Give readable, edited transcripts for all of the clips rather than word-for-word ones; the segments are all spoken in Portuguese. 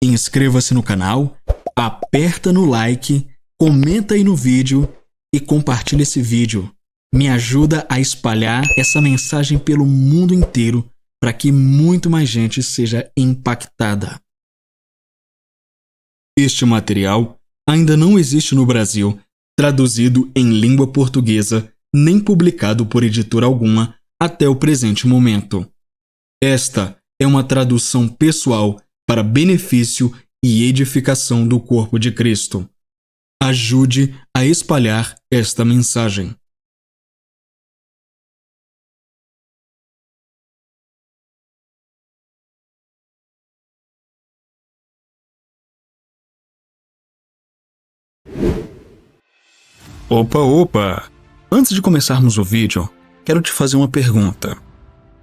inscreva-se no canal, aperta no like, comenta aí no vídeo e compartilha esse vídeo. Me ajuda a espalhar essa mensagem pelo mundo inteiro para que muito mais gente seja impactada. Este material ainda não existe no Brasil, traduzido em língua portuguesa, nem publicado por editora alguma até o presente momento. Esta é uma tradução pessoal para benefício e edificação do corpo de Cristo. Ajude a espalhar esta mensagem. Opa! Antes de começarmos o vídeo, quero te fazer uma pergunta.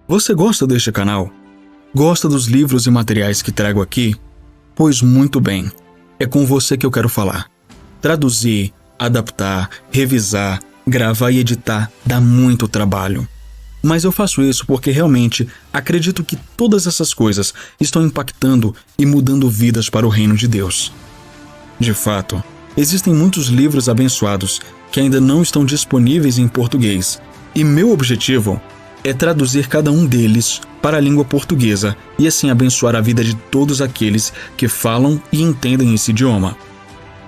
Você gosta deste canal? Gosta dos livros e materiais que trago aqui? Pois muito bem, é com você que eu quero falar. Traduzir, adaptar, revisar, gravar e editar dá muito trabalho. Mas eu faço isso porque realmente acredito que todas essas coisas estão impactando e mudando vidas para o reino de Deus. De fato, existem muitos livros abençoados que ainda não estão disponíveis em português, e meu objetivo é traduzir cada um deles para a língua portuguesa e assim abençoar a vida de todos aqueles que falam e entendem esse idioma.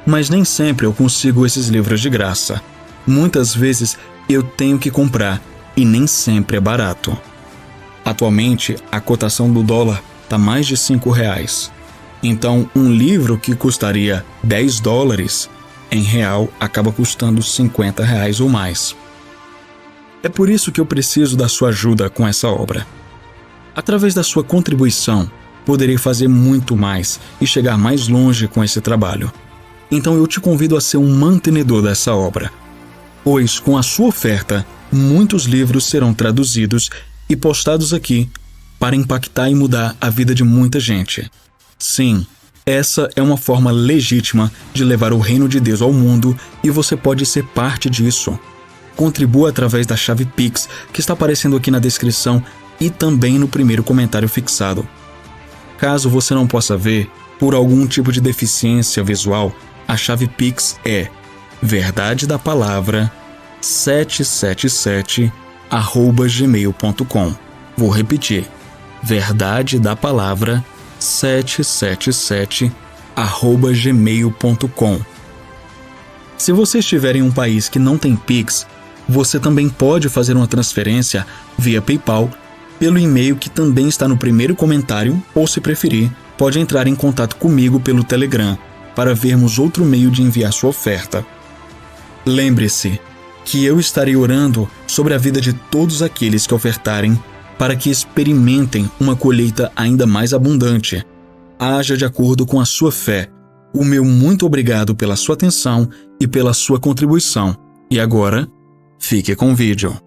Mas nem sempre eu consigo esses livros de graça. Muitas vezes eu tenho que comprar e nem sempre é barato. Atualmente, a cotação do dólar está mais de R$5. Então, um livro que custaria $10, em real acaba custando R$50 ou mais. É por isso que eu preciso da sua ajuda com essa obra. Através da sua contribuição, poderei fazer muito mais e chegar mais longe com esse trabalho. Então eu te convido a ser um mantenedor dessa obra, pois com a sua oferta, muitos livros serão traduzidos e postados aqui para impactar e mudar a vida de muita gente. Sim, essa é uma forma legítima de levar o reino de Deus ao mundo e você pode ser parte disso. Contribua através da chave Pix que está aparecendo aqui na descrição e também no primeiro comentário fixado. Caso você não possa ver, por algum tipo de deficiência visual, a chave Pix é verdadedapalavra777@gmail.com. Vou repetir, verdadedapalavra777@gmail.com. Se você estiver em um país que não tem Pix, você também pode fazer uma transferência via PayPal pelo e-mail que também está no primeiro comentário, ou se preferir, pode entrar em contato comigo pelo Telegram para vermos outro meio de enviar sua oferta. Lembre-se que eu estarei orando sobre a vida de todos aqueles que ofertarem para que experimentem uma colheita ainda mais abundante. Haja de acordo com a sua fé. O meu muito obrigado pela sua atenção e pela sua contribuição. E agora, fique com o vídeo.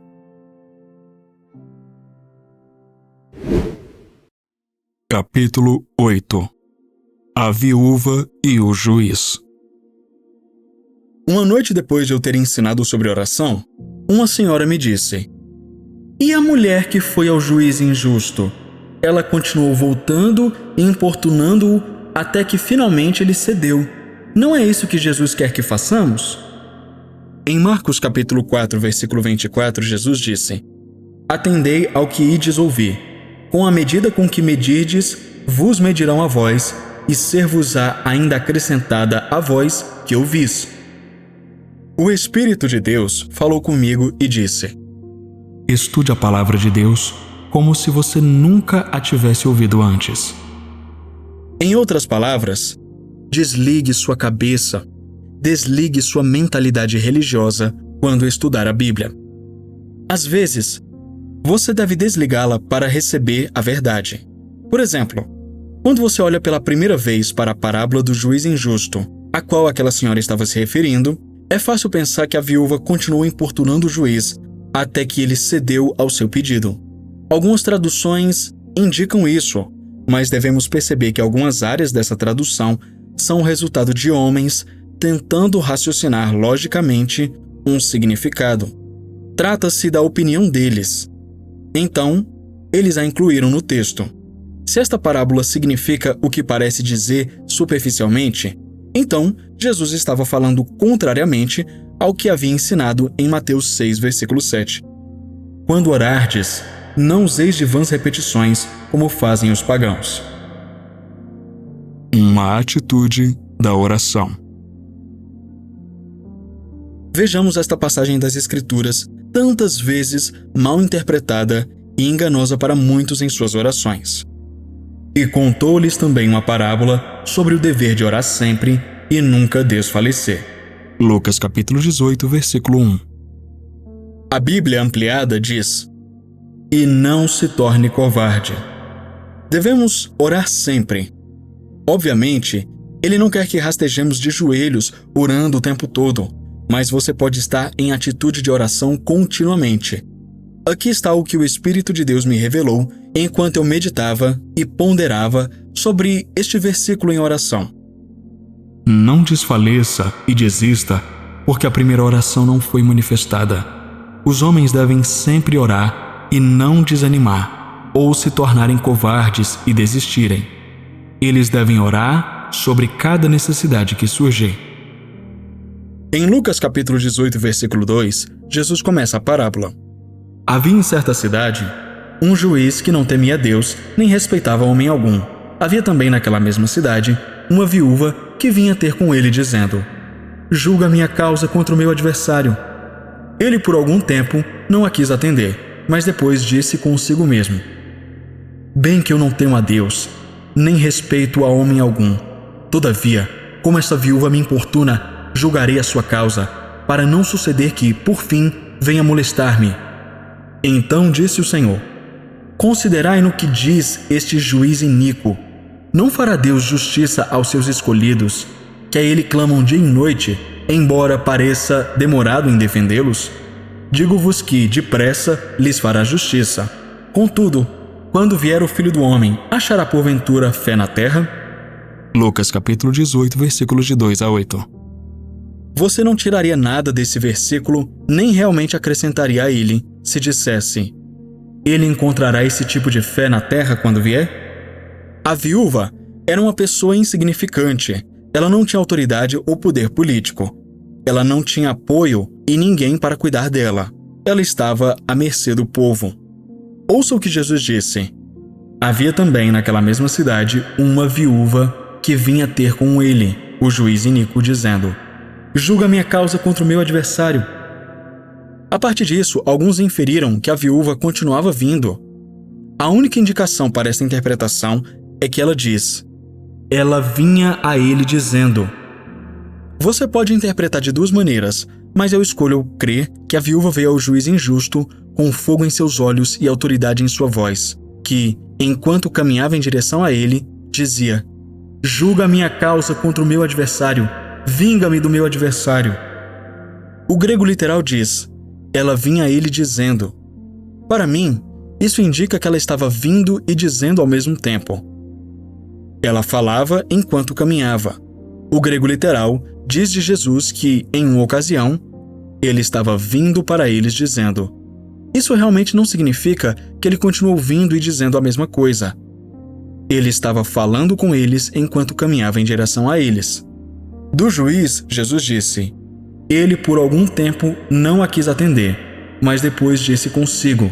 Capítulo 8. A viúva e o juiz. Uma noite depois de eu ter ensinado sobre oração, uma senhora me disse: "E a mulher que foi ao juiz injusto? Ela continuou voltando e importunando-o até que finalmente ele cedeu. Não é isso que Jesus quer que façamos?" Em Marcos capítulo 4, versículo 24, Jesus disse: "Atendei ao que ides ouvir. Com a medida com que medirdes, vos medirão a vós, e ser-vos-á ainda acrescentada a vós que ouvis." O Espírito de Deus falou comigo e disse: "Estude a palavra de Deus como se você nunca a tivesse ouvido antes." Em outras palavras, desligue sua cabeça, desligue sua mentalidade religiosa quando estudar a Bíblia. Às vezes, você deve desligá-la para receber a verdade. Por exemplo, quando você olha pela primeira vez para a parábola do juiz injusto, a qual aquela senhora estava se referindo, é fácil pensar que a viúva continuou importunando o juiz até que ele cedeu ao seu pedido. Algumas traduções indicam isso, mas devemos perceber que algumas áreas dessa tradução são o resultado de homens tentando raciocinar logicamente um significado. Trata-se da opinião deles. Então, eles a incluíram no texto. Se esta parábola significa o que parece dizer superficialmente, então Jesus estava falando contrariamente ao que havia ensinado em Mateus 6, versículo 7. Quando orardes, não useis de vãs repetições, como fazem os pagãos. Uma atitude da oração. Vejamos esta passagem das Escrituras, tantas vezes mal interpretada e enganosa para muitos em suas orações. E contou-lhes também uma parábola sobre o dever de orar sempre e nunca desfalecer. Lucas capítulo 18, versículo 1. A Bíblia ampliada diz: e não se torne covarde. Devemos orar sempre. Obviamente, ele não quer que rastejemos de joelhos, orando o tempo todo, mas você pode estar em atitude de oração continuamente. Aqui está o que o Espírito de Deus me revelou enquanto eu meditava e ponderava sobre este versículo em oração. Não desfaleça e desista, porque a primeira oração não foi manifestada. Os homens devem sempre orar e não desanimar, ou se tornarem covardes e desistirem. Eles devem orar sobre cada necessidade que surgir. Em Lucas capítulo 18, versículo 2, Jesus começa a parábola. Havia em certa cidade um juiz que não temia Deus nem respeitava homem algum. Havia também naquela mesma cidade uma viúva que vinha ter com ele dizendo: julga minha causa contra o meu adversário. Ele por algum tempo não a quis atender, mas depois disse consigo mesmo: bem que eu não temo a Deus, nem respeito a homem algum. Todavia, como esta viúva me importuna, julgarei a sua causa, para não suceder que, por fim, venha molestar-me. Então disse o Senhor: considerai no que diz este juiz iníquo. Não fará Deus justiça aos seus escolhidos, que a ele clamam dia e noite, embora pareça demorado em defendê-los? Digo-vos que, depressa, lhes fará justiça. Contudo, quando vier o Filho do Homem, achará porventura fé na terra? Lucas capítulo 18, versículos de 2 a 8. Você não tiraria nada desse versículo, nem realmente acrescentaria a ele, se dissesse: ele encontrará esse tipo de fé na terra quando vier? A viúva era uma pessoa insignificante. Ela não tinha autoridade ou poder político. Ela não tinha apoio e ninguém para cuidar dela. Ela estava à mercê do povo. Ouça o que Jesus disse. Havia também naquela mesma cidade uma viúva que vinha ter com ele, o juiz iníquo, dizendo: julga minha causa contra o meu adversário. A partir disso, alguns inferiram que a viúva continuava vindo. A única indicação para esta interpretação é que ela diz: ela vinha a ele dizendo. Você pode interpretar de duas maneiras, mas eu escolho crer que a viúva veio ao juiz injusto com fogo em seus olhos e autoridade em sua voz, que, enquanto caminhava em direção a ele, dizia: julga a minha causa contra o meu adversário, vinga-me do meu adversário. O grego literal diz: ela vinha a ele dizendo. Para mim, isso indica que ela estava vindo e dizendo ao mesmo tempo. Ela falava enquanto caminhava. O grego literal diz de Jesus que, em uma ocasião, ele estava vindo para eles dizendo. Isso realmente não significa que ele continuou vindo e dizendo a mesma coisa. Ele estava falando com eles enquanto caminhava em direção a eles. Do juiz, Jesus disse: ele por algum tempo não a quis atender, mas depois disse consigo.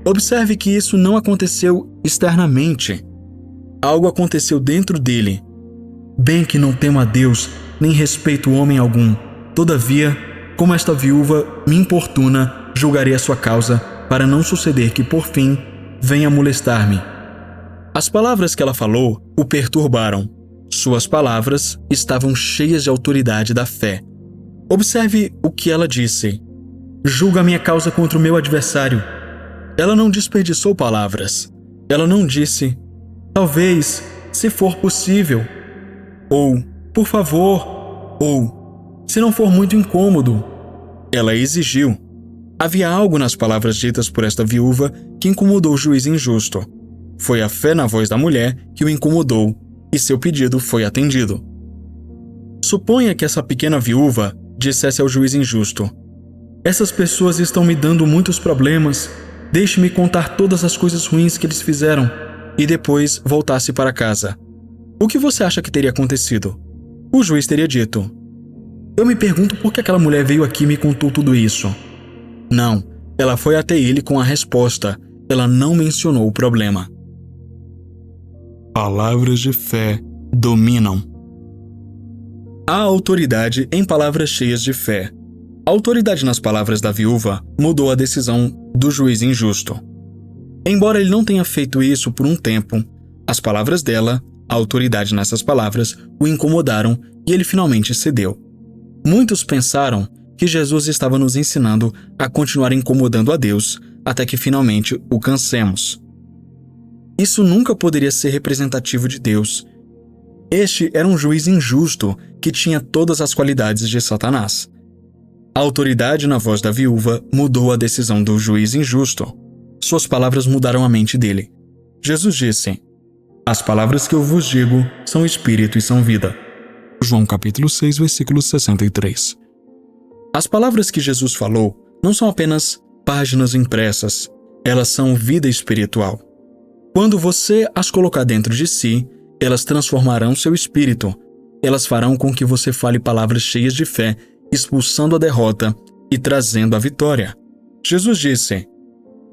Observe que isso não aconteceu externamente. Algo aconteceu dentro dele. Bem que não temo a Deus, nem respeito homem algum. Todavia, como esta viúva me importuna, julgarei a sua causa, para não suceder que, por fim, venha molestar-me. As palavras que ela falou o perturbaram. Suas palavras estavam cheias de autoridade da fé. Observe o que ela disse. Julga a minha causa contra o meu adversário. Ela não desperdiçou palavras. Ela não disse: talvez, se for possível. Ou, por favor. Ou, se não for muito incômodo. Ela exigiu. Havia algo nas palavras ditas por esta viúva que incomodou o juiz injusto. Foi a fé na voz da mulher que o incomodou, e seu pedido foi atendido. Suponha que essa pequena viúva dissesse ao juiz injusto: essas pessoas estão me dando muitos problemas. Deixe-me contar todas as coisas ruins que eles fizeram. e depois voltasse para casa, o que você acha que teria acontecido? O juiz teria dito: eu me pergunto por que aquela mulher veio aqui e me contou tudo isso. Não, ela foi até ele com a resposta. Ela não mencionou o problema. Palavras de fé dominam. Há autoridade em palavras cheias de fé. A autoridade nas palavras da viúva mudou a decisão do juiz injusto. Embora ele não tenha feito isso por um tempo, as palavras dela, a autoridade nessas palavras, o incomodaram e ele finalmente cedeu. Muitos pensaram que Jesus estava nos ensinando a continuar incomodando a Deus até que finalmente o cansemos. Isso nunca poderia ser representativo de Deus. Este era um juiz injusto que tinha todas as qualidades de Satanás. A autoridade na voz da viúva mudou a decisão do juiz injusto. Suas palavras mudaram a mente dele. Jesus disse: as palavras que eu vos digo são espírito e são vida. João capítulo 6, versículo 63. As palavras que Jesus falou não são apenas páginas impressas, elas são vida espiritual. Quando você as colocar dentro de si, elas transformarão seu espírito. Elas farão com que você fale palavras cheias de fé, expulsando a derrota e trazendo a vitória. Jesus disse: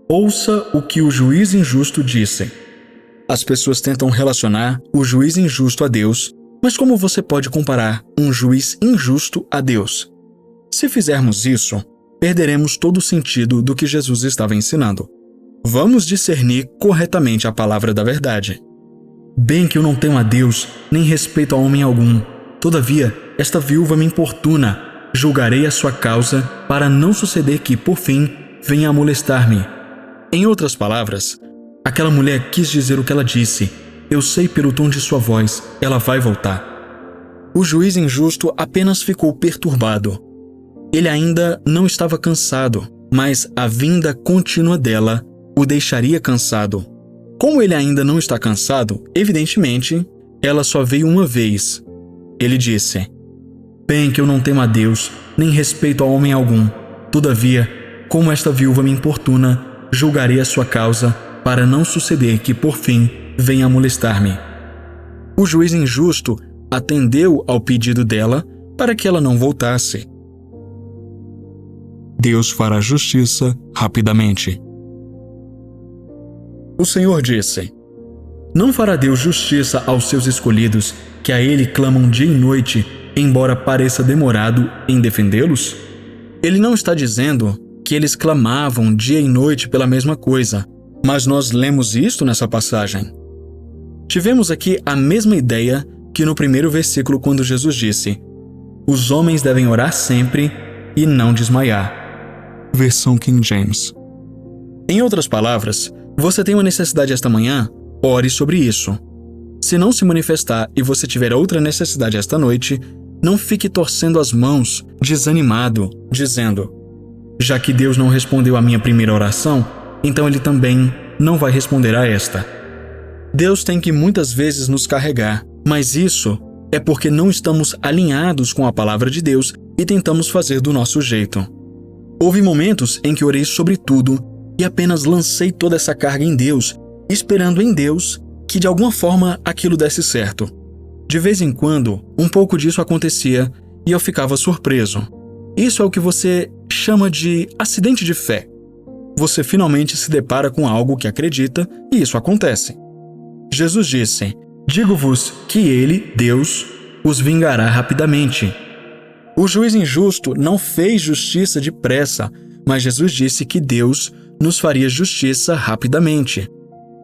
ouça o que o juiz injusto disse. As pessoas tentam relacionar o juiz injusto a Deus, mas como você pode comparar um juiz injusto a Deus? Se fizermos isso, perderemos todo o sentido do que Jesus estava ensinando. Vamos discernir corretamente a palavra da verdade. Bem que eu não temo a Deus, nem respeito a homem algum. Todavia, esta viúva me importuna. Julgarei a sua causa, para não suceder que, por fim, venha a molestar-me. Em outras palavras, aquela mulher quis dizer o que ela disse. Eu sei pelo tom de sua voz, ela vai voltar. O juiz injusto apenas ficou perturbado. Ele ainda não estava cansado, mas a vinda contínua dela o deixaria cansado. Como ele ainda não está cansado, evidentemente, ela só veio uma vez. Ele disse: bem que eu não temo a Deus, nem respeito a homem algum. Todavia, como esta viúva me importuna, julgarei a sua causa, para não suceder que, por fim, venha a molestar-me. O juiz injusto atendeu ao pedido dela para que ela não voltasse. Deus fará justiça rapidamente. O Senhor disse: não fará Deus justiça aos seus escolhidos, que a Ele clamam dia e noite, embora pareça demorado em defendê-los? Ele não está dizendo que eles clamavam dia e noite pela mesma coisa, mas nós lemos isto nessa passagem. Tivemos aqui a mesma ideia que no primeiro versículo, quando Jesus disse: os homens devem orar sempre e não desmaiar. Versão King James. Em outras palavras, você tem uma necessidade esta manhã? Ore sobre isso. Se não se manifestar e você tiver outra necessidade esta noite, não fique torcendo as mãos, desanimado, dizendo: já que Deus não respondeu à minha primeira oração, então Ele também não vai responder a esta. Deus tem que muitas vezes nos carregar, mas isso é porque não estamos alinhados com a palavra de Deus e tentamos fazer do nosso jeito. Houve momentos em que orei sobre tudo e apenas lancei toda essa carga em Deus, esperando em Deus que de alguma forma aquilo desse certo. De vez em quando, um pouco disso acontecia e eu ficava surpreso. Isso é o que você chama de acidente de fé. Você finalmente se depara com algo que acredita e isso acontece. Jesus disse: digo-vos que Ele, Deus, os vingará rapidamente. O juiz injusto não fez justiça depressa, mas Jesus disse que Deus nos faria justiça rapidamente.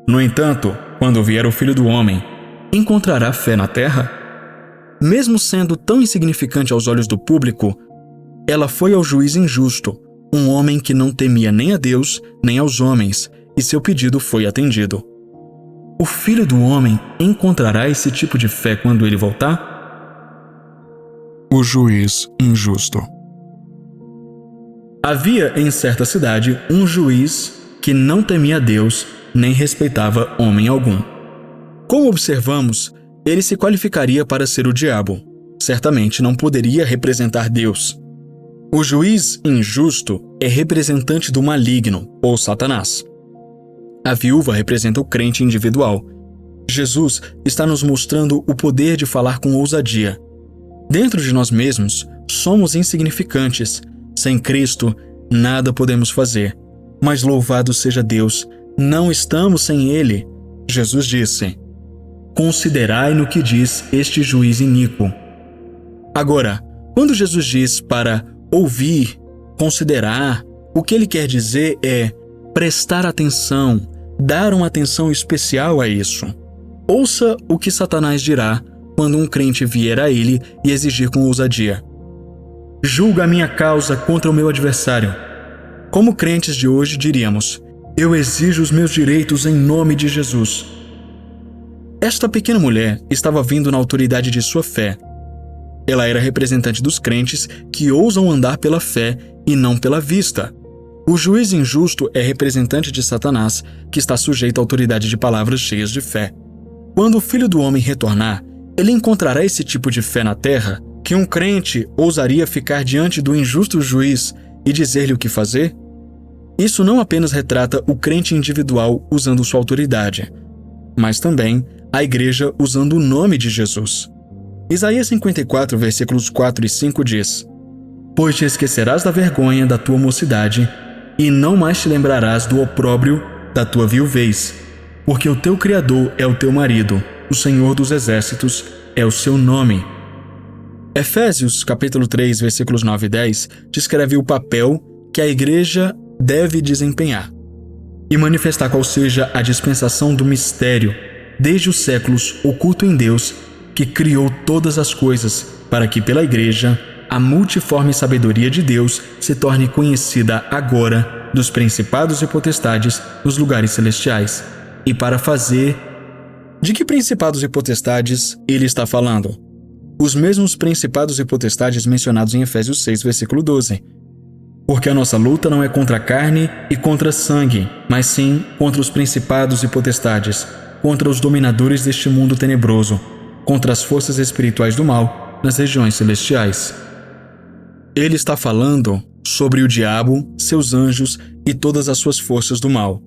No entanto, quando vier o Filho do Homem, encontrará fé na terra? Mesmo sendo tão insignificante aos olhos do público, ela foi ao juiz injusto, um homem que não temia nem a Deus, nem aos homens, e seu pedido foi atendido. O Filho do Homem encontrará esse tipo de fé quando ele voltar? O juiz injusto. Havia em certa cidade um juiz que não temia a Deus, nem respeitava homem algum. Como observamos, ele se qualificaria para ser o diabo. Certamente não poderia representar Deus. O juiz injusto é representante do maligno, ou Satanás. A viúva representa o crente individual. Jesus está nos mostrando o poder de falar com ousadia. Dentro de nós mesmos, somos insignificantes. Sem Cristo, nada podemos fazer. Mas louvado seja Deus, não estamos sem Ele. Jesus disse: considerai no que diz este juiz iníquo. Agora, quando Jesus diz para ouvir, considerar, o que ele quer dizer é prestar atenção, dar uma atenção especial a isso. Ouça o que Satanás dirá quando um crente vier a ele e exigir com ousadia: julga a minha causa contra o meu adversário. Como crentes de hoje diríamos: eu exijo os meus direitos em nome de Jesus. Esta pequena mulher estava vindo na autoridade de sua fé. Ela era representante dos crentes que ousam andar pela fé e não pela vista. O juiz injusto é representante de Satanás, que está sujeito à autoridade de palavras cheias de fé. Quando o Filho do Homem retornar, ele encontrará esse tipo de fé na terra, que um crente ousaria ficar diante do injusto juiz e dizer-lhe o que fazer? Isso não apenas retrata o crente individual usando sua autoridade, mas também a igreja usando o nome de Jesus. Isaías 54, versículos 4 e 5 diz: pois te esquecerás da vergonha da tua mocidade e não mais te lembrarás do opróbrio da tua viuvez, porque o teu Criador é o teu marido, o Senhor dos exércitos é o seu nome. Efésios capítulo 3, versículos 9 e 10 descreve o papel que a igreja deve desempenhar e manifestar qual seja a dispensação do mistério, desde os séculos oculto em Deus, que criou todas as coisas, para que pela igreja a multiforme sabedoria de Deus se torne conhecida agora dos principados e potestades nos lugares celestiais, e para fazer... De que principados e potestades ele está falando? Os mesmos principados e potestades mencionados em Efésios 6, versículo 12. Porque a nossa luta não é contra a carne e contra sangue, mas sim contra os principados e potestades, contra os dominadores deste mundo tenebroso, contra as forças espirituais do mal nas regiões celestiais. Ele está falando sobre o diabo, seus anjos e todas as suas forças do mal,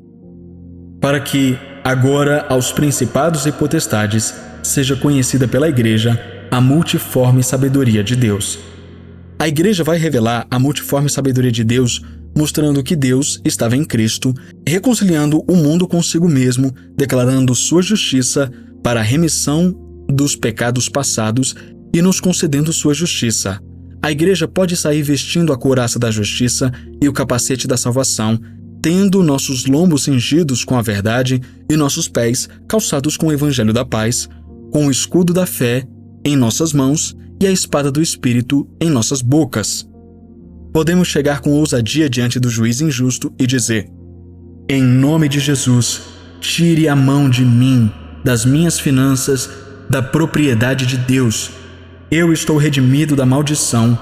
para que agora aos principados e potestades seja conhecida pela igreja a multiforme sabedoria de Deus. A igreja vai revelar a multiforme sabedoria de Deus, mostrando que Deus estava em Cristo, reconciliando o mundo consigo mesmo, declarando sua justiça para a remissão dos pecados passados e nos concedendo sua justiça. A igreja pode sair vestindo a couraça da justiça e o capacete da salvação, tendo nossos lombos cingidos com a verdade e nossos pés calçados com o evangelho da paz, com o escudo da fé em nossas mãos e a espada do Espírito em nossas bocas. Podemos chegar com ousadia diante do juiz injusto e dizer: em nome de Jesus, tire a mão de mim, das minhas finanças, da propriedade de Deus. Eu estou redimido da maldição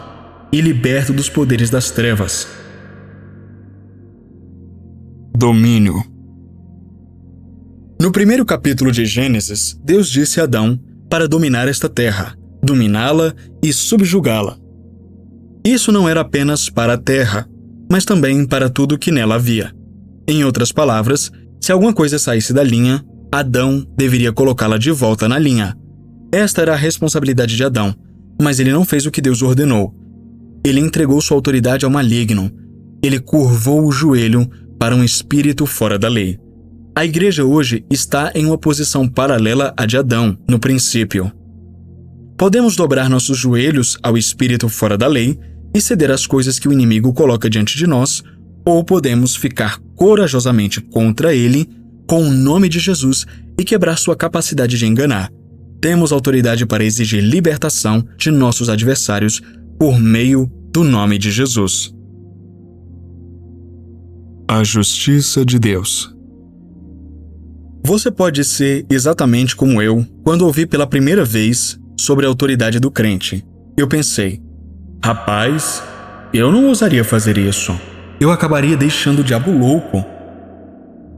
e liberto dos poderes das trevas. Domínio. No primeiro capítulo de Gênesis, Deus disse a Adão para dominar esta terra, dominá-la e subjugá-la. Isso não era apenas para a terra, mas também para tudo que nela havia. Em outras palavras, se alguma coisa saísse da linha, Adão deveria colocá-la de volta na linha. Esta era a responsabilidade de Adão, mas ele não fez o que Deus ordenou. Ele entregou sua autoridade ao maligno. Ele curvou o joelho para um espírito fora da lei. A igreja hoje está em uma posição paralela à de Adão, no princípio. Podemos dobrar nossos joelhos ao espírito fora da lei e ceder às coisas que o inimigo coloca diante de nós, ou podemos ficar corajosamente contra ele, com o nome de Jesus, e quebrar sua capacidade de enganar. Temos autoridade para exigir libertação de nossos adversários por meio do nome de Jesus. A justiça de Deus. Você pode ser exatamente como eu quando ouvi pela primeira vez sobre a autoridade do crente. Eu pensei: rapaz, eu não ousaria fazer isso. Eu acabaria deixando o diabo louco.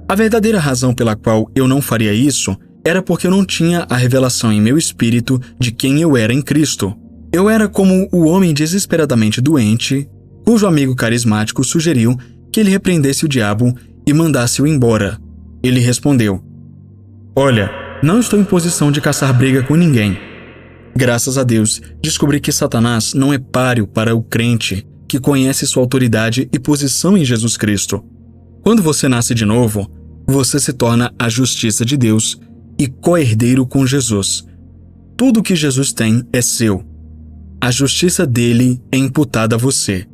A verdadeira razão pela qual eu não faria isso era porque eu não tinha a revelação em meu espírito de quem eu era em Cristo. Eu era como o homem desesperadamente doente, cujo amigo carismático sugeriu que ele repreendesse o diabo e mandasse-o embora. Ele respondeu: Olha, não estou em posição de caçar briga com ninguém. Graças a Deus, descobri que Satanás não é páreo para o crente que conhece sua autoridade e posição em Jesus Cristo. Quando você nasce de novo, você se torna a justiça de Deus e co-herdeiro com Jesus. Tudo que Jesus tem é seu. A justiça dele é imputada a você.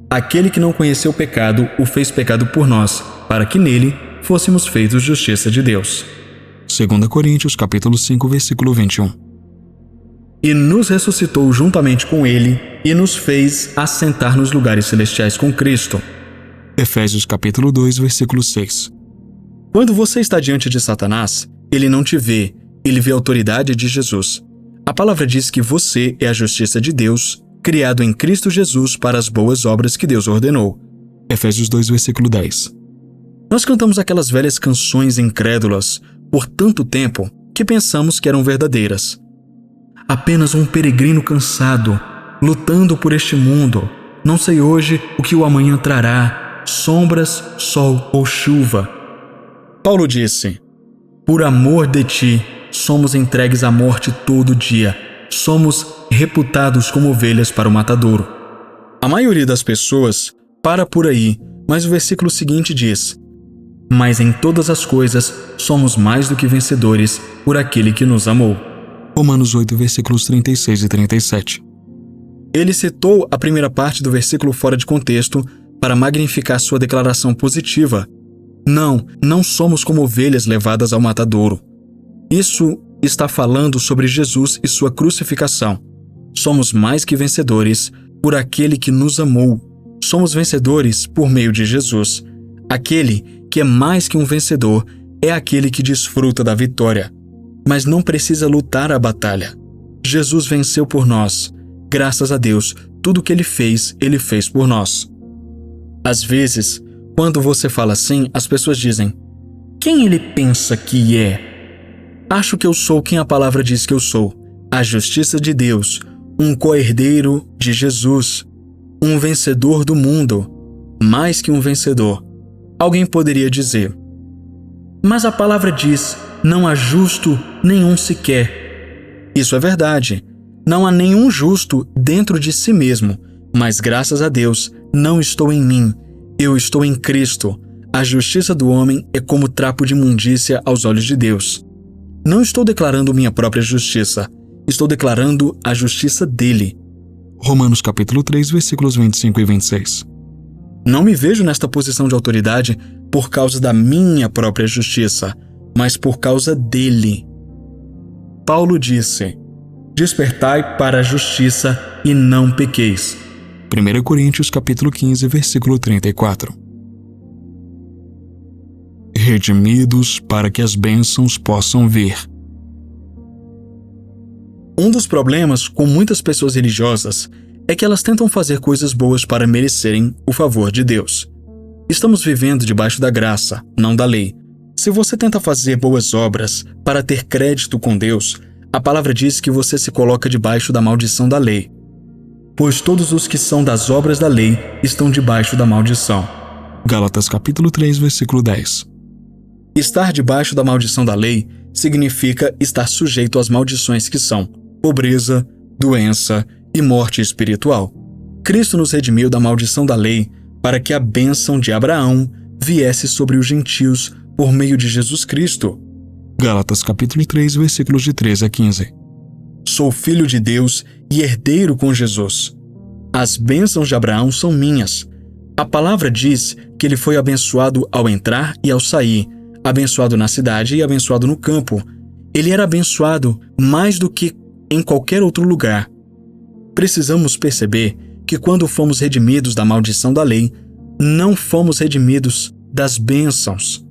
Aquele que não conheceu o pecado o fez pecado por nós, para que nele fôssemos feitos justiça de Deus. 2 Coríntios capítulo 5, versículo 21. E nos ressuscitou juntamente com ele e nos fez assentar nos lugares celestiais com Cristo. Efésios capítulo 2, versículo 6. Quando você está diante de Satanás, ele não te vê, ele vê a autoridade de Jesus. A palavra diz que você é a justiça de Deus, criado em Cristo Jesus para as boas obras que Deus ordenou. Efésios 2, versículo 10. Nós cantamos aquelas velhas canções incrédulas por tanto tempo que pensamos que eram verdadeiras. Apenas um peregrino cansado, lutando por este mundo. Não sei hoje o que o amanhã trará, sombras, sol ou chuva. Paulo disse: Por amor de ti, somos entregues à morte todo dia. Somos reputados como ovelhas para o matadouro. A maioria das pessoas para por aí, mas o versículo seguinte diz: Mas em todas as coisas somos mais do que vencedores por aquele que nos amou. Romanos 8, versículos 36 e 37. Ele citou a primeira parte do versículo fora de contexto para magnificar sua declaração positiva. Não somos como ovelhas levadas ao matadouro. Isso está falando sobre Jesus e sua crucificação. Somos mais que vencedores por aquele que nos amou. Somos vencedores por meio de Jesus. Aquele que é mais que um vencedor é aquele que desfruta da vitória, mas não precisa lutar a batalha. Jesus venceu por nós. Graças a Deus, tudo o que Ele fez por nós. Às vezes, quando você fala assim, as pessoas dizem: Quem ele pensa que é? Acho que eu sou quem a palavra diz que eu sou. A justiça de Deus, um co-herdeiro de Jesus, um vencedor do mundo, mais que um vencedor. Alguém poderia dizer: Mas a palavra diz, não há justo nenhum sequer. Isso é verdade. Não há nenhum justo dentro de si mesmo, mas graças a Deus, não estou em mim. Eu estou em Cristo. A justiça do homem é como trapo de imundícia aos olhos de Deus. Não estou declarando minha própria justiça. Estou declarando a justiça dele. Romanos capítulo 3, versículos 25 e 26. Não me vejo nesta posição de autoridade por causa da minha própria justiça, mas por causa dele. Paulo disse: Despertai para a justiça e não pequeis. 1 Coríntios capítulo 15, versículo 34. Redimidos para que as bênçãos possam vir. Um dos problemas com muitas pessoas religiosas é que elas tentam fazer coisas boas para merecerem o favor de Deus. Estamos vivendo debaixo da graça, não da lei. Se você tenta fazer boas obras para ter crédito com Deus, a palavra diz que você se coloca debaixo da maldição da lei. Pois todos os que são das obras da lei estão debaixo da maldição. Gálatas capítulo 3, versículo 10. Estar debaixo da maldição da lei significa estar sujeito às maldições que são pobreza, doença e morte espiritual. Cristo nos redimiu da maldição da lei para que a bênção de Abraão viesse sobre os gentios por meio de Jesus Cristo. Gálatas capítulo 3, versículos de 13 a 15. Sou filho de Deus e herdeiro com Jesus. As bênçãos de Abraão são minhas. A palavra diz que ele foi abençoado ao entrar e ao sair, abençoado na cidade e abençoado no campo. Ele era abençoado mais do que em qualquer outro lugar. Precisamos perceber que quando fomos redimidos da maldição da lei, não fomos redimidos das bênçãos.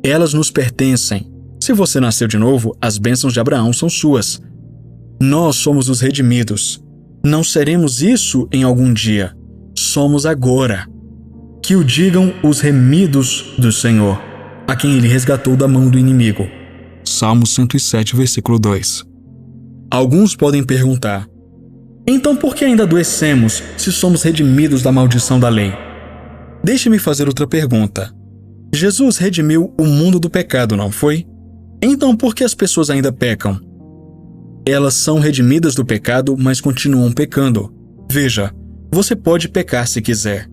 Elas nos pertencem. Se você nasceu de novo, as bênçãos de Abraão são suas. Nós somos os redimidos. Não seremos isso em algum dia. Somos agora. Que o digam os remidos do Senhor, a quem ele resgatou da mão do inimigo. Salmo 107, versículo 2. Alguns podem perguntar: então por que ainda adoecemos se somos redimidos da maldição da lei? Deixe-me fazer outra pergunta. Jesus redimiu o mundo do pecado, não foi? Então por que as pessoas ainda pecam? Elas são redimidas do pecado, mas continuam pecando. Veja, você pode pecar se quiser.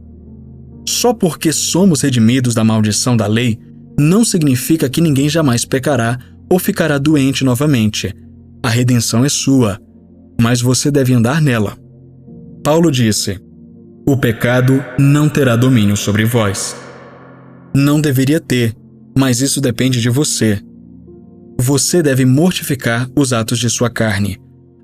Só porque somos redimidos da maldição da lei, não significa que ninguém jamais pecará ou ficará doente novamente. A redenção é sua, mas você deve andar nela. Paulo disse: o pecado não terá domínio sobre vós. Não deveria ter, mas isso depende de você. Você deve mortificar os atos de sua carne,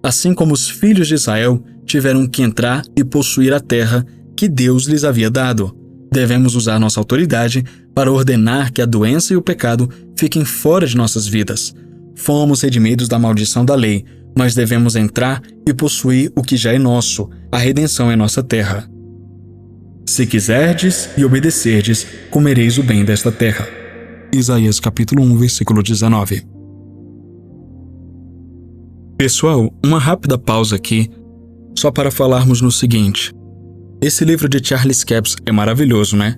assim como os filhos de Israel tiveram que entrar e possuir a terra que Deus lhes havia dado. Devemos usar nossa autoridade para ordenar que a doença e o pecado fiquem fora de nossas vidas. Fomos redimidos da maldição da lei, mas devemos entrar e possuir o que já é nosso. A redenção é nossa terra. Se quiserdes e obedecerdes, comereis o bem desta terra. Isaías capítulo 1, versículo 19. Pessoal, uma rápida pausa aqui, só para falarmos no seguinte. Esse livro de Charles Capps é maravilhoso, né?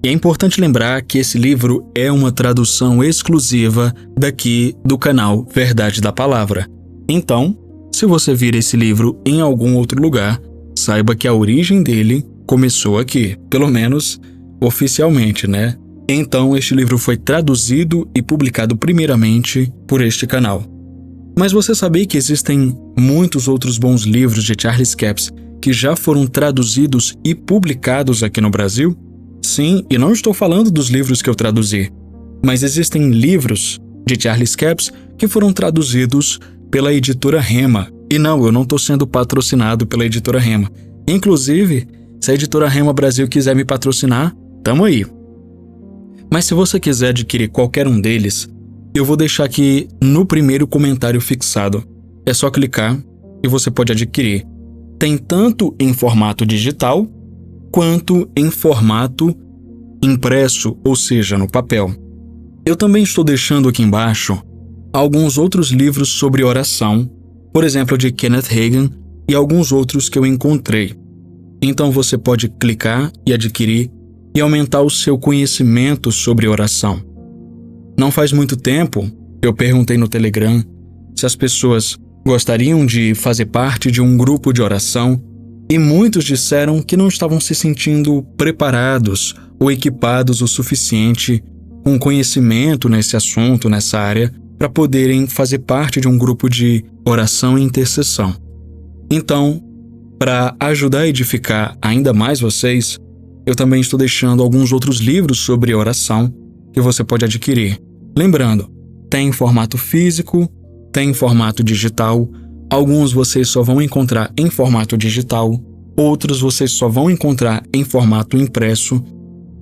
E é importante lembrar que esse livro é uma tradução exclusiva daqui do canal Verdade da Palavra. Então, se você vir esse livro em algum outro lugar, saiba que a origem dele começou aqui, pelo menos oficialmente, né? Então, este livro foi traduzido e publicado primeiramente por este canal. Mas você sabia que existem muitos outros bons livros de Charles Capps que já foram traduzidos e publicados aqui no Brasil? Sim, e não estou falando dos livros que eu traduzi, mas existem livros de Charles Capps que foram traduzidos pela editora Rema. E não, eu não estou sendo patrocinado pela editora Rema. Inclusive, se a editora Rema Brasil quiser me patrocinar, tamo aí. Mas se você quiser adquirir qualquer um deles, eu vou deixar aqui no primeiro comentário fixado. É só clicar e você pode adquirir. Tem tanto em formato digital, quanto em formato impresso, ou seja, no papel. Eu também estou deixando aqui embaixo alguns outros livros sobre oração, por exemplo, de Kenneth Hagin e alguns outros que eu encontrei. Então você pode clicar e adquirir e aumentar o seu conhecimento sobre oração. Não faz muito tempo, eu perguntei no Telegram se as pessoas gostariam de fazer parte de um grupo de oração e muitos disseram que não estavam se sentindo preparados ou equipados o suficiente com conhecimento nesse assunto, nessa área, para poderem fazer parte de um grupo de oração e intercessão. Então, para ajudar a edificar ainda mais vocês, eu também estou deixando alguns outros livros sobre oração que você pode adquirir. Lembrando, tem em formato físico, tem em formato digital, alguns vocês só vão encontrar em formato digital, outros vocês só vão encontrar em formato impresso,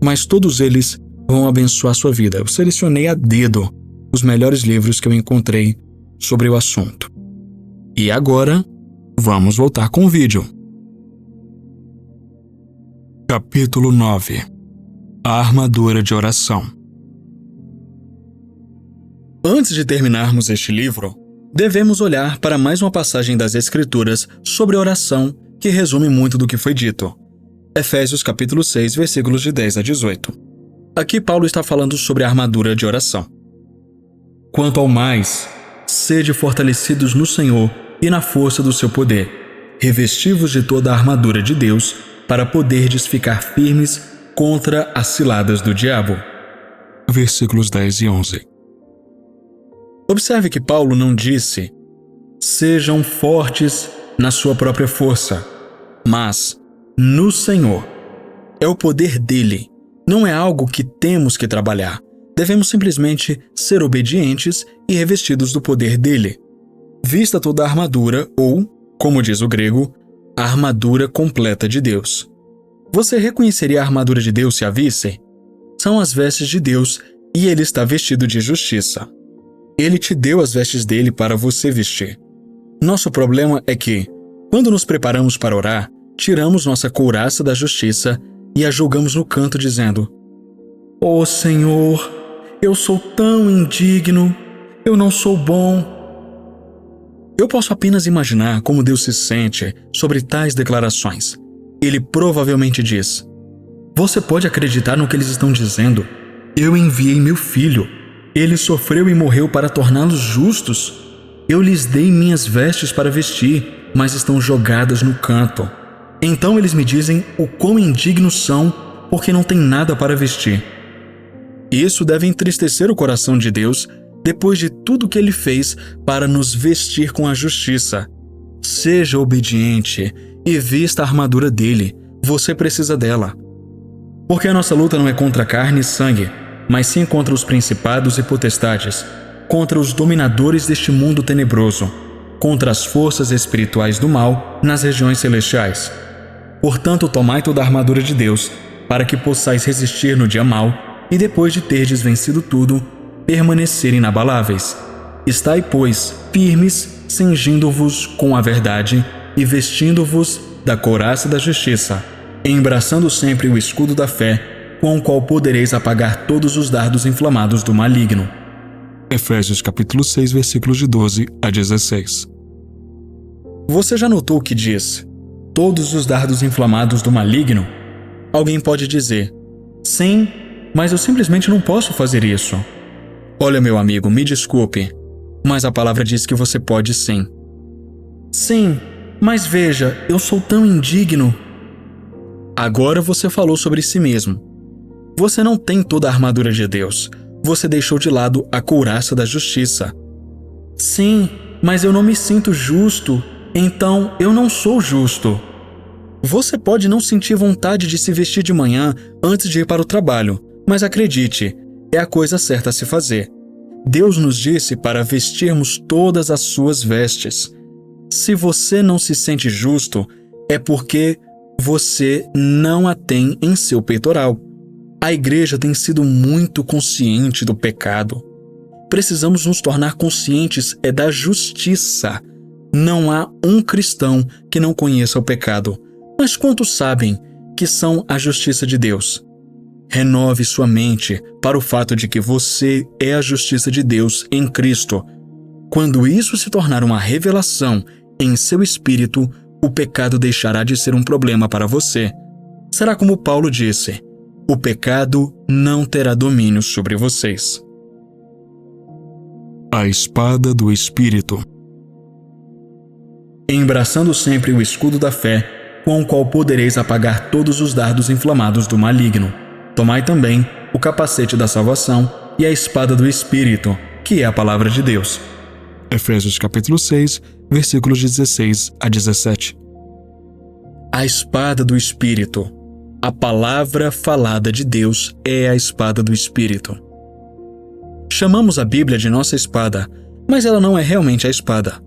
mas todos eles vão abençoar a sua vida. Eu selecionei a dedo os melhores livros que eu encontrei sobre o assunto. E agora, vamos voltar com o vídeo. Capítulo 9. A armadura de oração. Antes de terminarmos este livro, devemos olhar para mais uma passagem das Escrituras sobre oração que resume muito do que foi dito. Efésios capítulo 6, versículos de 10 a 18. Aqui Paulo está falando sobre a armadura de oração. Quanto ao mais, sede fortalecidos no Senhor e na força do seu poder, revestivos de toda a armadura de Deus, para poderdes ficar firmes contra as ciladas do diabo. Versículos 10 e 11. Observe que Paulo não disse: sejam fortes na sua própria força, mas no Senhor. É o poder dele, não é algo que temos que trabalhar. Devemos simplesmente ser obedientes e revestidos do poder dele. Vista toda a armadura, ou, como diz o grego, a armadura completa de Deus. Você reconheceria a armadura de Deus se a visse? São as vestes de Deus e ele está vestido de justiça. Ele te deu as vestes dele para você vestir. Nosso problema é que, quando nos preparamos para orar, tiramos nossa couraça da justiça e a jogamos no canto dizendo: "Ó Senhor, eu sou tão indigno, eu não sou bom." Eu posso apenas imaginar como Deus se sente sobre tais declarações. Ele provavelmente diz: "Você pode acreditar no que eles estão dizendo? Eu enviei meu filho. Ele sofreu e morreu para torná-los justos. Eu lhes dei minhas vestes para vestir, mas estão jogadas no canto. Então eles me dizem o quão indignos são, porque não têm nada para vestir. Isso deve entristecer o coração de Deus depois de tudo que Ele fez para nos vestir com a justiça. Seja obediente e vista a armadura dele. Você precisa dela. Porque a nossa luta não é contra carne e sangue, mas sim contra os principados e potestades, contra os dominadores deste mundo tenebroso, contra as forças espirituais do mal nas regiões celestiais. Portanto, tomai toda a armadura de Deus, para que possais resistir no dia mau, e depois de terdes vencido tudo, permanecer inabaláveis. Estai, pois, firmes, cingindo-vos com a verdade e vestindo-vos da couraça da justiça, embraçando sempre o escudo da fé, com o qual podereis apagar todos os dardos inflamados do maligno. Efésios capítulo 6, versículos de 12 a 16. Você já notou que diz, todos os dardos inflamados do maligno? Alguém pode dizer, sim, mas eu simplesmente não posso fazer isso. Olha, meu amigo, me desculpe, mas a palavra diz que você pode sim. Sim, mas veja, eu sou tão indigno. Agora você falou sobre si mesmo. Você não tem toda a armadura de Deus. Você deixou de lado a couraça da justiça. Sim, mas eu não me sinto justo, então eu não sou justo. Você pode não sentir vontade de se vestir de manhã antes de ir para o trabalho, mas acredite, é a coisa certa a se fazer. Deus nos disse para vestirmos todas as suas vestes. Se você não se sente justo, é porque você não a tem em seu peitoral. A igreja tem sido muito consciente do pecado. Precisamos nos tornar conscientes da justiça. Não há um cristão que não conheça o pecado. Mas quantos sabem que são a justiça de Deus? Renove sua mente para o fato de que você é a justiça de Deus em Cristo. Quando isso se tornar uma revelação em seu espírito, o pecado deixará de ser um problema para você. Será como Paulo disse, o pecado não terá domínio sobre vocês. A espada do Espírito. Embraçando sempre o escudo da fé, com o qual podereis apagar todos os dardos inflamados do maligno. Tomai também o capacete da salvação e a espada do Espírito, que é a palavra de Deus. Efésios capítulo 6, versículos 16 a 17. A espada do Espírito. A palavra falada de Deus é a espada do Espírito. Chamamos a Bíblia de nossa espada, mas ela não é realmente a espada.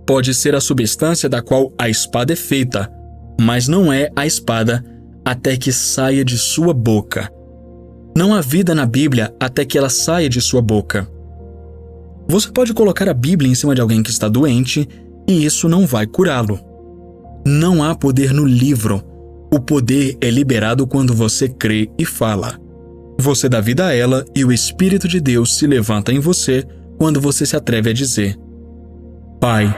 Pode ser a substância da qual a espada é feita, mas não é a espada até que saia de sua boca. Não há vida na Bíblia até que ela saia de sua boca. Você pode colocar a Bíblia em cima de alguém que está doente e isso não vai curá-lo. Não há poder no livro. O poder é liberado quando você crê e fala. Você dá vida a ela e o Espírito de Deus se levanta em você quando você se atreve a dizer: Pai,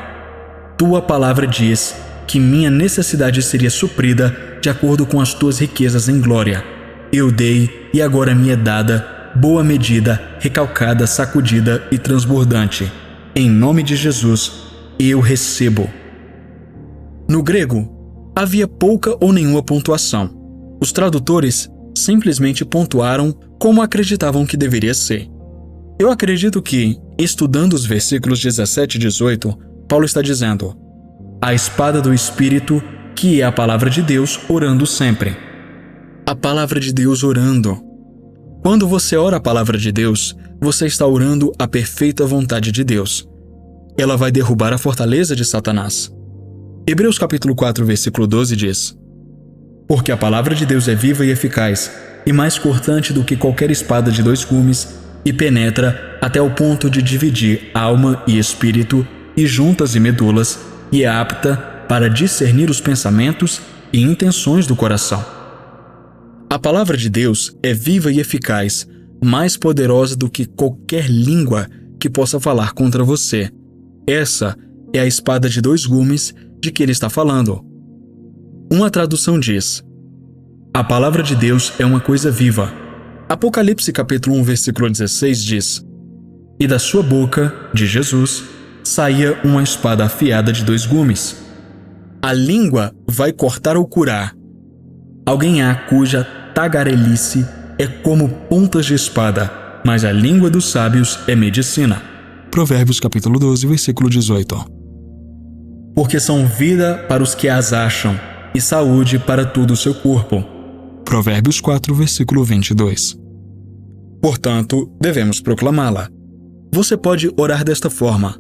tua palavra diz que minha necessidade seria suprida de acordo com as tuas riquezas em glória. Eu dei e agora me é dada boa medida, recalcada, sacudida e transbordante. Em nome de Jesus, eu recebo. No grego, havia pouca ou nenhuma pontuação. Os tradutores simplesmente pontuaram como acreditavam que deveria ser. Eu acredito que, estudando os versículos 17 e 18, Paulo está dizendo: a espada do Espírito, que é a palavra de Deus, orando sempre. A palavra de Deus orando. Quando você ora a palavra de Deus, você está orando a perfeita vontade de Deus. Ela vai derrubar a fortaleza de Satanás. Hebreus capítulo 4, versículo 12 diz: Porque a palavra de Deus é viva e eficaz, e mais cortante do que qualquer espada de 2 gumes, e penetra até o ponto de dividir alma e espírito, e juntas e medulas, e é apta para discernir os pensamentos e intenções do coração. A palavra de Deus é viva e eficaz, mais poderosa do que qualquer língua que possa falar contra você. Essa é a espada de 2 gumes de que ele está falando. Uma tradução diz: a palavra de Deus é uma coisa viva. Apocalipse capítulo 1, versículo 16 diz: E da sua boca, de Jesus, saía uma espada afiada de 2 gumes. A língua vai cortar ou curar. Alguém há cuja tagarelice é como pontas de espada, mas a língua dos sábios é medicina. Provérbios capítulo 12, versículo 18. Porque são vida para os que as acham e saúde para todo o seu corpo. Provérbios 4, versículo 22. Portanto, devemos proclamá-la. Você pode orar desta forma: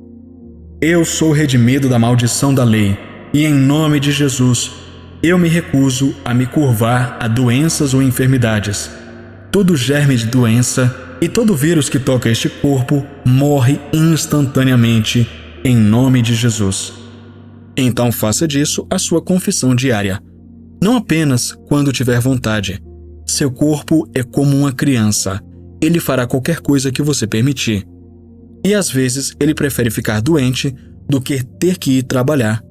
Eu sou redimido da maldição da lei, e em nome de Jesus, eu me recuso a me curvar a doenças ou enfermidades. Todo germe de doença e todo vírus que toca este corpo morre instantaneamente em nome de Jesus. Então faça disso a sua confissão diária. Não apenas quando tiver vontade. Seu corpo é como uma criança. Ele fará qualquer coisa que você permitir. E às vezes ele prefere ficar doente do que ter que ir trabalhar.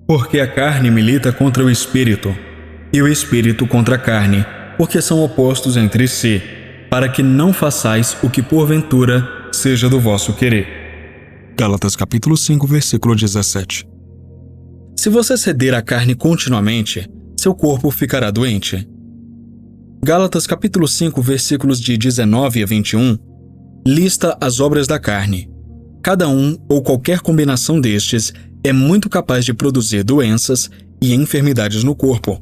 Porque a carne milita contra o espírito, e o espírito contra a carne, porque são opostos entre si, para que não façais o que porventura seja do vosso querer. Gálatas capítulo 5, versículo 17. Se você ceder à carne continuamente, seu corpo ficará doente. Gálatas capítulo 5, versículos de 19 a 21, lista as obras da carne. Cada um ou qualquer combinação destes é muito capaz de produzir doenças e enfermidades no corpo.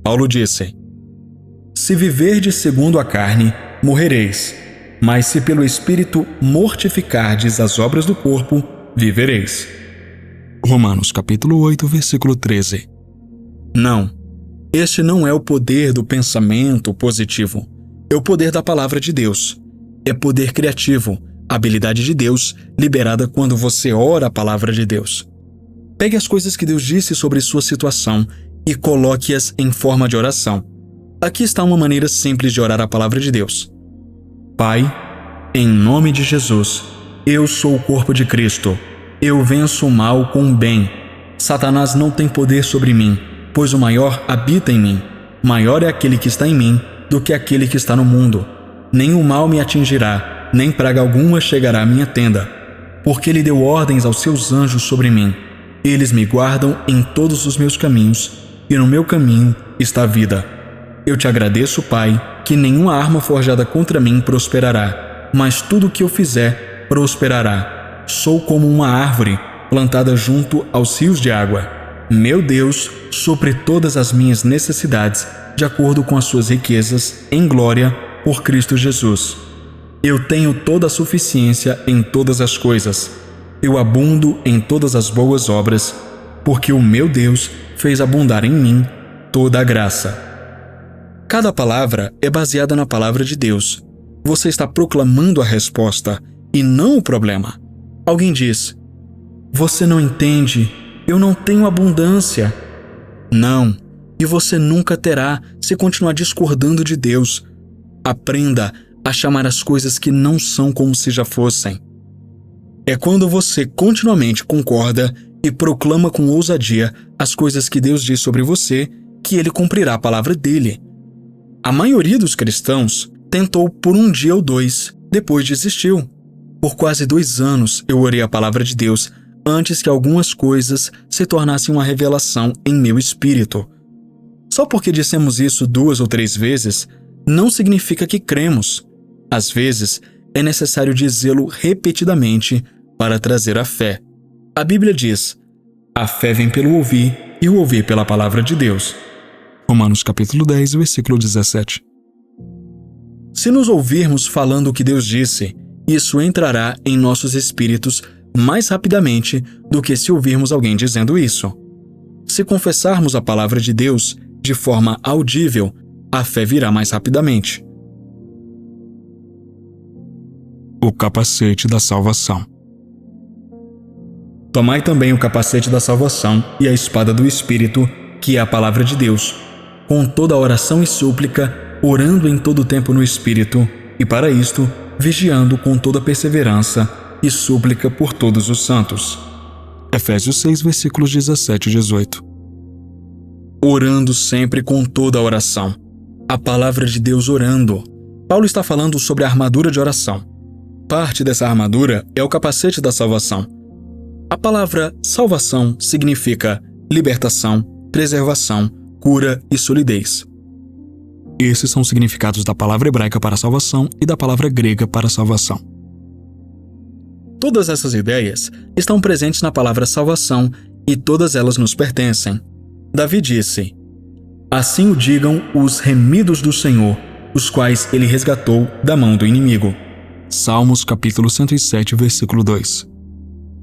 Paulo disse: Se viverdes segundo a carne, morrereis, mas se pelo Espírito mortificardes as obras do corpo, vivereis. Romanos capítulo 8, versículo 13. Não, este não é o poder do pensamento positivo, é o poder da palavra de Deus. É poder criativo, habilidade de Deus, liberada quando você ora a palavra de Deus. Pegue as coisas que Deus disse sobre sua situação e coloque-as em forma de oração. Aqui está uma maneira simples de orar a palavra de Deus. Pai, em nome de Jesus, eu sou o corpo de Cristo. Eu venço o mal com o bem. Satanás não tem poder sobre mim, pois o maior habita em mim. Maior é aquele que está em mim do que aquele que está no mundo. Nem o mal me atingirá, nem praga alguma chegará à minha tenda, porque Ele deu ordens aos seus anjos sobre mim. Eles me guardam em todos os meus caminhos, e no meu caminho está a vida. Eu te agradeço, Pai, que nenhuma arma forjada contra mim prosperará, mas tudo o que eu fizer prosperará. Sou como uma árvore plantada junto aos rios de água. Meu Deus supre todas as minhas necessidades de acordo com as suas riquezas em glória por Cristo Jesus. Eu tenho toda a suficiência em todas as coisas. Eu abundo em todas as boas obras, porque o meu Deus fez abundar em mim toda a graça. Cada palavra é baseada na palavra de Deus. Você está proclamando a resposta e não o problema. Alguém diz: Você não entende, eu não tenho abundância. Não, e você nunca terá se continuar discordando de Deus. Aprenda a chamar as coisas que não são como se já fossem. É quando você continuamente concorda e proclama com ousadia as coisas que Deus diz sobre você que Ele cumprirá a palavra dele. A maioria dos cristãos tentou por um dia ou 2, depois desistiu. Por quase 2 anos eu orei a palavra de Deus antes que algumas coisas se tornassem uma revelação em meu espírito. Só porque dissemos isso 2 ou 3 vezes, não significa que cremos. Às vezes, é necessário dizê-lo repetidamente para trazer a fé. A Bíblia diz: a fé vem pelo ouvir e o ouvir pela palavra de Deus. Romanos capítulo 10, versículo 17. Se nos ouvirmos falando o que Deus disse, isso entrará em nossos espíritos mais rapidamente do que se ouvirmos alguém dizendo isso. Se confessarmos a palavra de Deus de forma audível, a fé virá mais rapidamente. O capacete da salvação. Tomai também o capacete da salvação e a espada do Espírito, que é a palavra de Deus, com toda a oração e súplica, orando em todo o tempo no Espírito, e para isto, vigiando com toda perseverança e súplica por todos os santos. Efésios 6, versículos 17 e 18. Orando sempre com toda a oração. a palavra de Deus orando. Paulo está falando sobre a armadura de oração. Parte dessa armadura é o capacete da salvação. A palavra salvação significa libertação, preservação, cura e solidez. Esses são os significados da palavra hebraica para salvação e da palavra grega para salvação. Todas essas ideias estão presentes na palavra salvação e todas elas nos pertencem. Davi disse: "Assim o digam os remidos do Senhor, os quais ele resgatou da mão do inimigo." Salmos capítulo 107, versículo 2.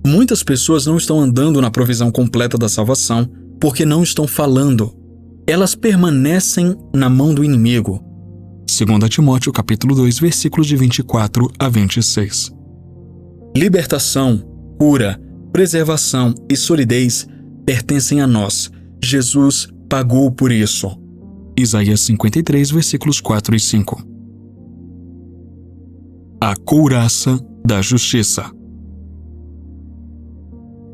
Muitas pessoas não estão andando na provisão completa da salvação porque não estão falando. Elas permanecem na mão do inimigo. 2 Timóteo capítulo 2, versículos de 24 a 26. Libertação, cura, preservação e solidez pertencem a nós. Jesus pagou por isso. Isaías 53, versículos 4 e 5. A couraça da justiça.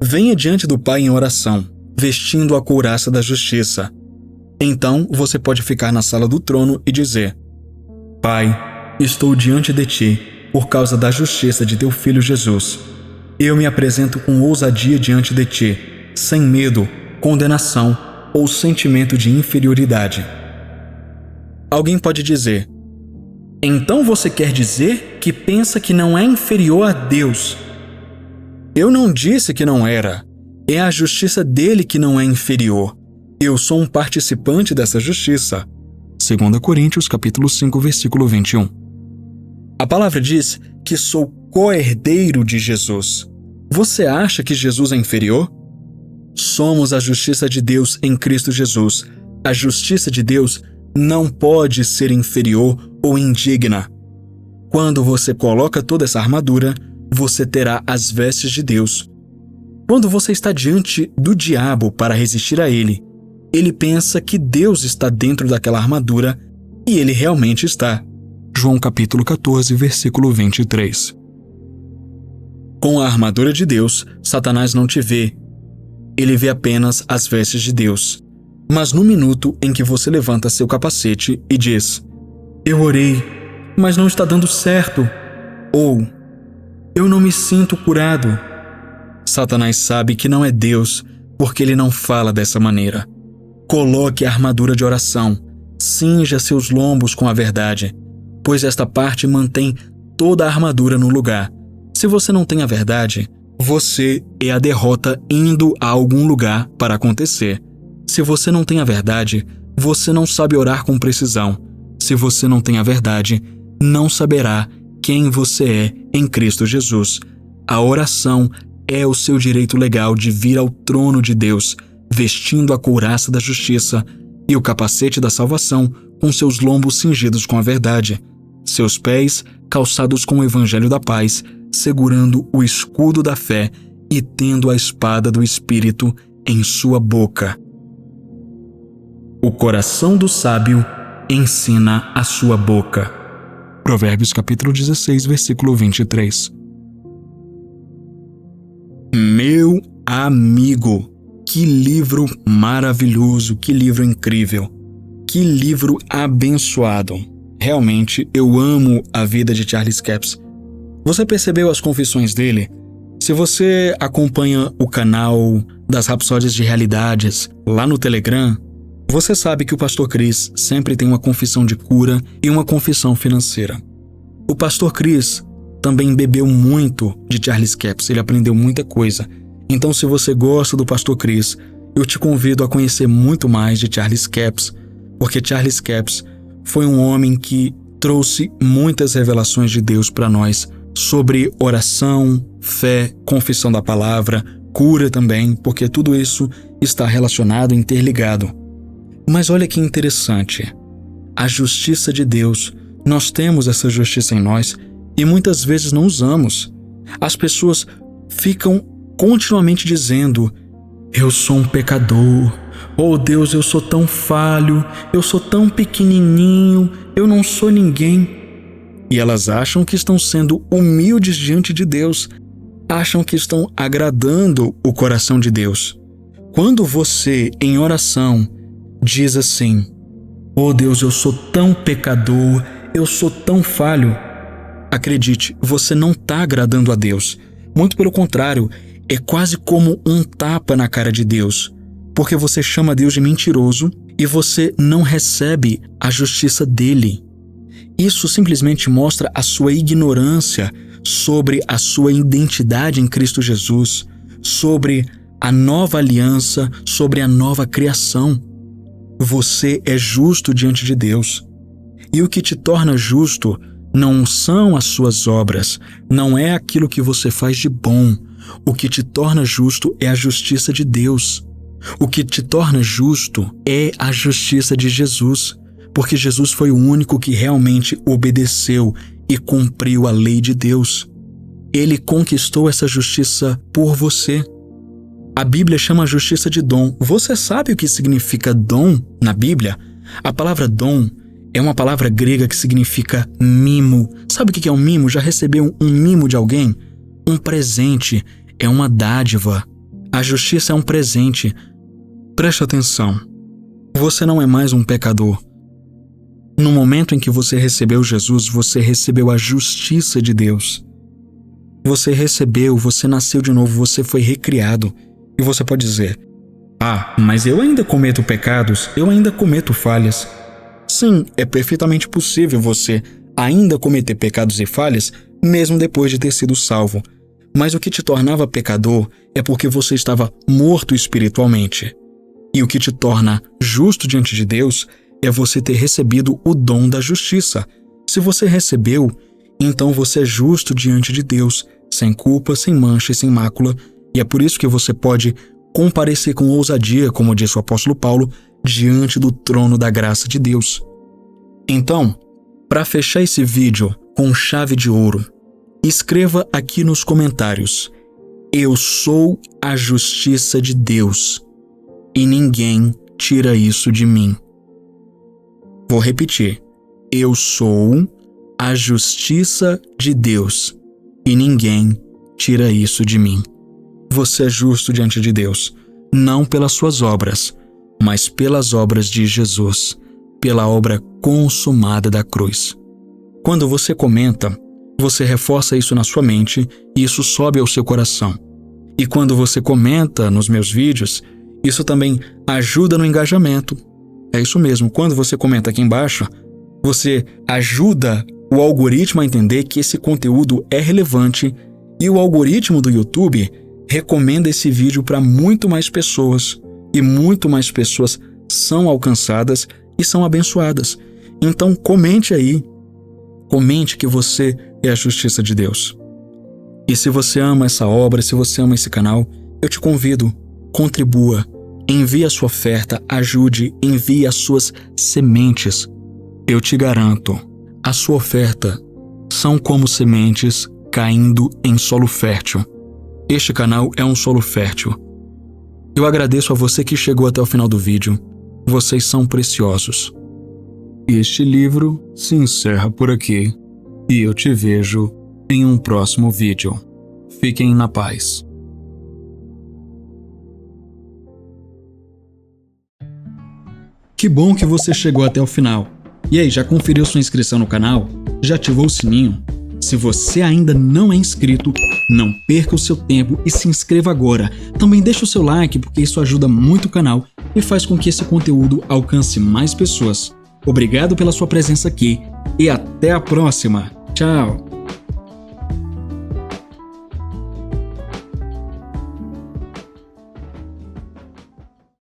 Venha diante do Pai em oração, vestindo a couraça da justiça. Então você pode ficar na sala do trono e dizer: "Pai, estou diante de ti por causa da justiça de teu Filho Jesus. Eu me apresento com ousadia diante de ti, sem medo, condenação ou sentimento de inferioridade." Alguém pode dizer: "Então você quer dizer que pensa que não é inferior a Deus?" Eu não disse que não era. É a justiça dele que não é inferior. Eu sou um participante dessa justiça. 2 Coríntios capítulo 5, versículo 21. A palavra diz que sou co-herdeiro de Jesus. Você acha que Jesus é inferior? Somos a justiça de Deus em Cristo Jesus. A justiça de Deus não pode ser inferior ou indigna. Quando você coloca toda essa armadura, você terá as vestes de Deus. Quando você está diante do diabo para resistir a ele, ele pensa que Deus está dentro daquela armadura e ele realmente está. João capítulo 14, versículo 23. Com a armadura de Deus, Satanás não te vê. Ele vê apenas as vestes de Deus. Mas no minuto em que você levanta seu capacete e diz: "Eu orei, mas não está dando certo", ou "Eu não me sinto curado", Satanás sabe que não é Deus, porque ele não fala dessa maneira. Coloque a armadura de oração, cinja seus lombos com a verdade, pois esta parte mantém toda a armadura no lugar. Se você não tem a verdade, você é a derrota indo a algum lugar para acontecer. Se você não tem a verdade, você não sabe orar com precisão. Se você não tem a verdade, não saberá quem você é em Cristo Jesus. A oração é o seu direito legal de vir ao trono de Deus, vestindo a couraça da justiça e o capacete da salvação, com seus lombos cingidos com a verdade, seus pés calçados com o evangelho da paz, segurando o escudo da fé e tendo a espada do Espírito em sua boca. O coração do sábio ensina a sua boca. Provérbios capítulo 16, versículo 23. Meu amigo, que livro maravilhoso, que livro incrível, que livro abençoado. Realmente, eu amo a vida de Charles Capps. Você percebeu as confissões dele? Se você acompanha o canal das Rapsódias de Realidades lá no Telegram, você sabe que o Pastor Chris sempre tem uma confissão de cura e uma confissão financeira. O Pastor Chris também bebeu muito de Charles Capps, ele aprendeu muita coisa. Então, se você gosta do Pastor Chris, eu te convido a conhecer muito mais de Charles Capps, porque Charles Capps foi um homem que trouxe muitas revelações de Deus para nós sobre oração, fé, confissão da palavra, cura também, porque tudo isso está relacionado, interligado. Mas olha que interessante, a justiça de Deus, nós temos essa justiça em nós e muitas vezes não usamos. As pessoas ficam continuamente dizendo: "Eu sou um pecador, oh Deus, eu sou tão falho, eu sou tão pequenininho, eu não sou ninguém." E elas acham que estão sendo humildes diante de Deus, acham que estão agradando o coração de Deus. Quando você, em oração, diz assim: Oh Deus, eu sou tão pecador, eu sou tão falho. Acredite, você não está agradando a Deus. Muito pelo contrário, é quase como um tapa na cara de Deus, porque você chama Deus de mentiroso e você não recebe a justiça dele. Isso simplesmente mostra a sua ignorância sobre a sua identidade em Cristo Jesus, sobre a nova aliança, sobre a nova criação. Você é justo diante de Deus. E o que te torna justo não são as suas obras, não é aquilo que você faz de bom. O que te torna justo é a justiça de Deus. O que te torna justo é a justiça de Jesus, porque Jesus foi o único que realmente obedeceu e cumpriu a lei de Deus. Ele conquistou essa justiça por você. A Bíblia chama a justiça de dom. Você sabe o que significa dom na Bíblia? A palavra dom é uma palavra grega que significa mimo. Sabe o que é um mimo? Já recebeu um mimo de alguém? Um presente, é uma dádiva. A justiça é um presente. Preste atenção. Você não é mais um pecador. No momento em que você recebeu Jesus, você recebeu a justiça de Deus. Você recebeu, você nasceu de novo, você foi recriado. E você pode dizer: mas eu ainda cometo pecados, eu ainda cometo falhas. Sim, é perfeitamente possível você ainda cometer pecados e falhas, mesmo depois de ter sido salvo. Mas o que te tornava pecador é porque você estava morto espiritualmente. E o que te torna justo diante de Deus é você ter recebido o dom da justiça. Se você recebeu, então você é justo diante de Deus, sem culpa, sem mancha e sem mácula. E é por isso que você pode comparecer com ousadia, como disse o apóstolo Paulo, diante do trono da graça de Deus. Então, para fechar esse vídeo com chave de ouro, escreva aqui nos comentários: eu sou a justiça de Deus e ninguém tira isso de mim. Vou repetir: eu sou a justiça de Deus e ninguém tira isso de mim. Você é justo diante de Deus, não pelas suas obras, mas pelas obras de Jesus, pela obra consumada da cruz. Quando você comenta, você reforça isso na sua mente e isso sobe ao seu coração. E quando você comenta nos meus vídeos, isso também ajuda no engajamento. É isso mesmo, quando você comenta aqui embaixo, você ajuda o algoritmo a entender que esse conteúdo é relevante e o algoritmo do YouTube recomenda esse vídeo para muito mais pessoas e muito mais pessoas são alcançadas e são abençoadas. Então comente aí, comente que você é a justiça de Deus. E se você ama essa obra, se você ama esse canal, eu te convido, contribua, envie a sua oferta, ajude, envie as suas sementes. Eu te garanto, a sua oferta são como sementes caindo em solo fértil. Este canal é um solo fértil. Eu agradeço a você que chegou até o final do vídeo. Vocês são preciosos. Este livro se encerra por aqui e eu te vejo em um próximo vídeo. Fiquem na paz. Que bom que você chegou até o final. E aí, já conferiu sua inscrição no canal? Já ativou o sininho? Se você ainda não é inscrito, não perca o seu tempo e se inscreva agora. Também deixa o seu like porque isso ajuda muito o canal e faz com que esse conteúdo alcance mais pessoas. Obrigado pela sua presença aqui e até a próxima. Tchau!